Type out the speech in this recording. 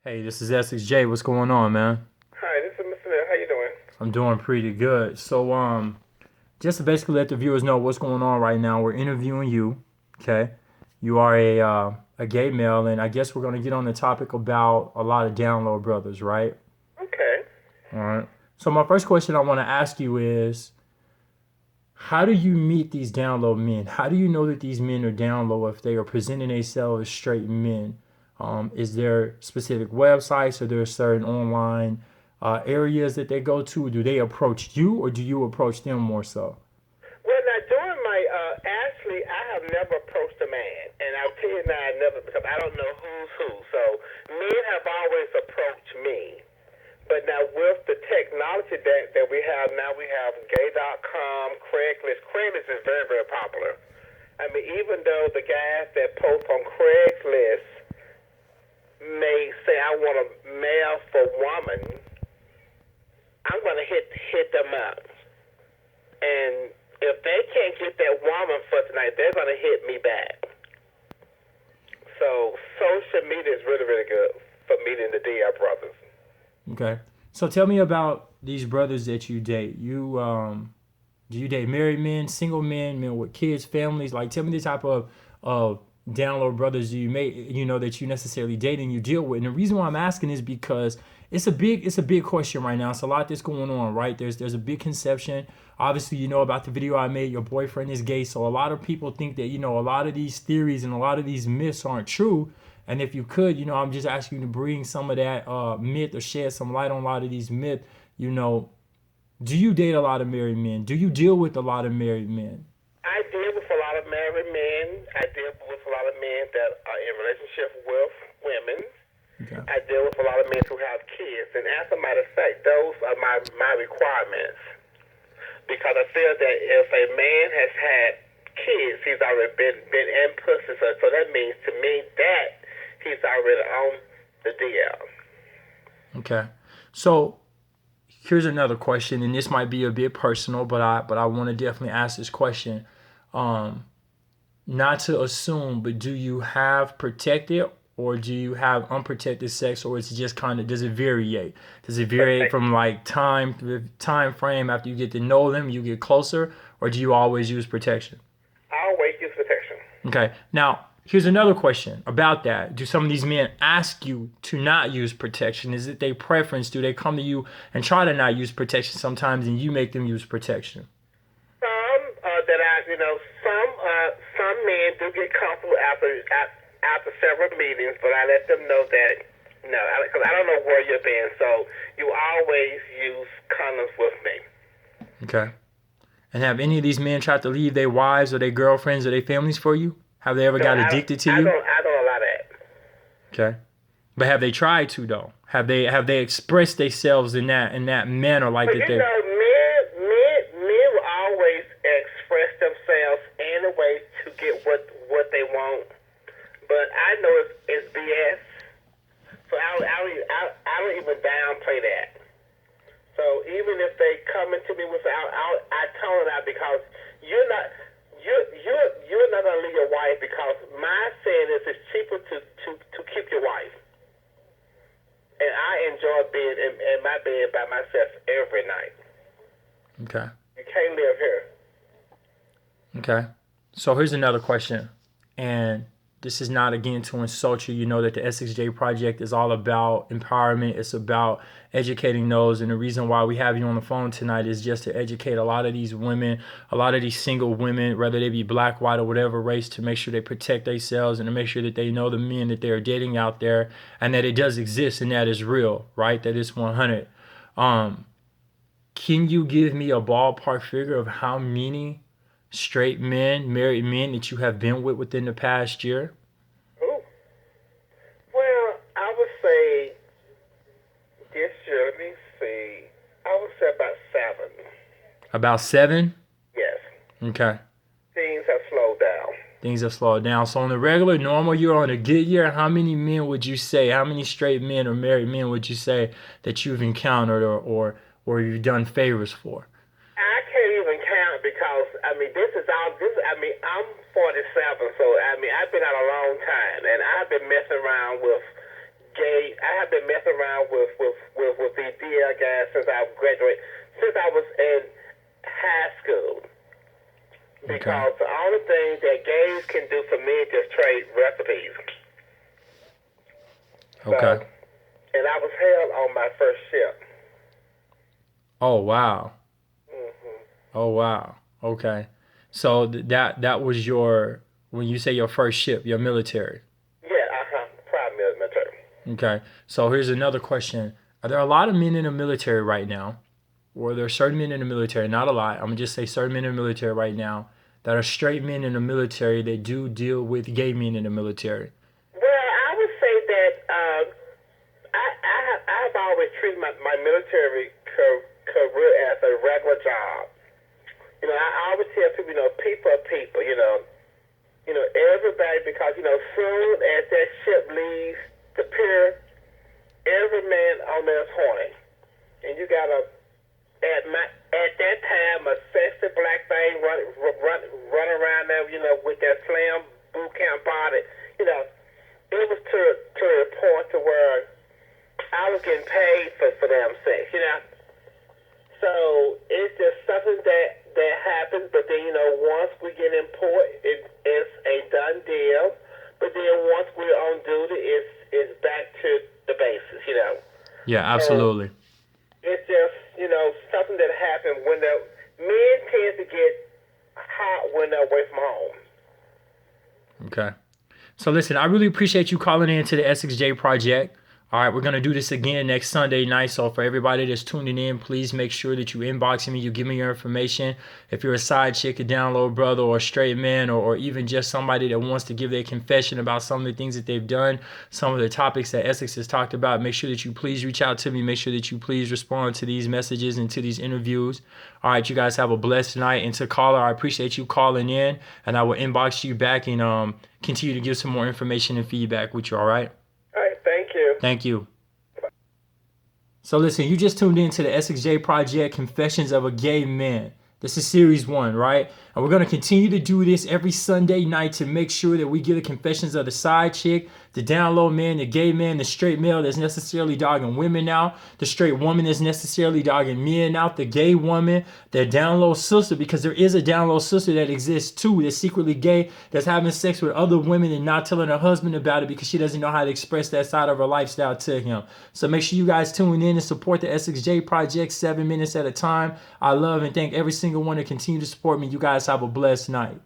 Hey, this is SXJ. What's going on, man? Hi, this is Mr. Neal. How you doing? I'm doing pretty good. Just to basically let the viewers know what's going on right now, we're interviewing you. Okay, you are a gay male, and I guess we're gonna get on the topic about a lot of download brothers, right? Okay. All right. So my first question I want to ask you is, how do you meet these download men? How do you know that these men are download if they are presenting themselves as straight men? Is there specific websites or there are certain online areas that they go to? Do they approach you or do you approach them more so? Well, now during my actually, I have never approached a man, and I'll tell you now, I never because I don't know who's who. So men have always approached me, but now with the technology that we have now, we have Gay.com, Craigslist. Craigslist is very very popular. I mean, even though the guys that post on Craigslist may say I want a male for woman, I'm gonna hit them up. And if they can't get that woman for tonight, they're going to hit me back. So social media is really, really good for meeting the DL brothers. Okay. So tell me about these brothers that you date. Do you date married men, single men, men with kids, families? Like, tell me the type of download brothers you may that you necessarily date and you deal with. And the reason why I'm asking is because it's a big question right now. It's a lot that's going on, right? There's a big conception. Obviously, you know about the video I made. Your boyfriend is gay, so a lot of people think that a lot of these theories and a lot of these myths aren't true. And if you could, I'm just asking you to bring some of that myth or shed some light on a lot of these myths. You know, do you date a lot of married men? Do you deal with a lot of married men? I deal with a lot of married men. I deal with a lot of men that are in relationship with women. Okay. I deal with a lot of men who have kids. And as a matter of fact, those are my requirements. Because I feel that if a man has had kids, he's already been in pussy. So that means to me that he's already on the DL. Okay. So here's another question, and this might be a bit personal, but I want to definitely ask this question. Um, Not to assume, but do you have protected or do you have unprotected sex, or is it just kind of does it vary? Does it vary from like time frame after you get to know them, you get closer, or do you always use protection? I always use protection. Okay. Now, here's another question about that. Do some of these men ask you to not use protection? Is it their preference? Do they come to you and try to not use protection sometimes and you make them use protection? Some some men do get comfortable after several meetings, but I let them know that no, because I don't know where you've been, so you always use condoms with me. Okay. And have any of these men tried to leave their wives or their girlfriends or their families for you? Have they ever No, got addicted to you? I don't allow that. Okay. But have they tried to though? Have they expressed themselves in that manner like But that they men will always express themselves in a way to get what they want. But I know it's BS, so I don't even downplay that. So even if they come into me with, I tone it out because you're not you're not gonna leave your wife because my saying is it's cheaper to keep your wife. And I enjoy being in my bed by myself every night. Okay. You can't live here. Okay. So here's another question. And this is not again to insult you. You know that the SXJ project is all about empowerment. It's about educating those. And the reason why we have you on the phone tonight is just to educate a lot of these women, a lot of these single women, whether they be black, white, or whatever race, to make sure they protect themselves and to make sure that they know the men that they're dating out there and that it does exist and that is real, right? That it's 100. Um, can you give me a ballpark figure of how many straight men, married men that you have been with within the past year? Ooh. Well, I would say this year. Let me see. I would say about 7. About 7? Yes. Okay. Things have slowed down. Things have slowed down. So on a regular, normal year, on a good year, how many men would you say, how many straight men or married men would you say that you've encountered or you've done favors for? I can't even count because this is all this. I'm 47, so I've been out a long time, and I've been messing around with gay. I have been messing around with the DL guys since I graduated, since I was in high school. Because the only thing that gays can do for me is just trade recipes. Okay. And I was held on my first ship. Oh wow. Mm-hmm. Oh wow. Okay. So that was your, when you say your first ship, your military. Yeah, prime military. Okay. So here's another question. Are there a lot of men in the military right now? Or there are certain men in the military, not a lot, I'm going to just say certain men in the military right now, that are straight men in the military that do deal with gay men in the military? Well, I would say that I've always treated my military career as a regular job. You know, I always tell people, people are people, everybody, because, soon as that ship leaves the pier, every man on there is horny. And you got to, at that time, a sexy black thing run around there, with that slam boot camp body. It was to the point to where I was getting paid for damn sex, So it's just something that happens, but then, once we get in port, it's a done deal. But then once we're on duty, it's back to the basis, Yeah, absolutely. It's just, something that happened when the men tend to get hot when they're away from home. Okay. So listen, I really appreciate you calling in to the SXJ Project. All right, we're going to do this again next Sunday night. So for everybody that's tuning in, please make sure that you inbox me, you give me your information. If you're a side chick, a down low brother, or a straight man, or even just somebody that wants to give their confession about some of the things that they've done, some of the topics that Essex has talked about, make sure that you please reach out to me. Make sure that you please respond to these messages and to these interviews. All right, you guys have a blessed night. And to caller, I appreciate you calling in, and I will inbox you back and continue to give some more information and feedback with you, all right? All right, thank you. Thank you. So listen, you just tuned in to the SXJ Project, Confessions of a Gay Man. This is series 1, right? And we're going to continue to do this every Sunday night to make sure that we get the confessions of the side chick, the down low man, the gay man, the straight male that's necessarily dogging women out, the straight woman that's necessarily dogging men out, the gay woman, the down low sister, because there is a down low sister that exists too, that's secretly gay, that's having sex with other women and not telling her husband about it because she doesn't know how to express that side of her lifestyle to him. So make sure you guys tune in and support the SXJ Project 7 minutes at a time. I love and thank every single one that continue to support me. You guys have a blessed night.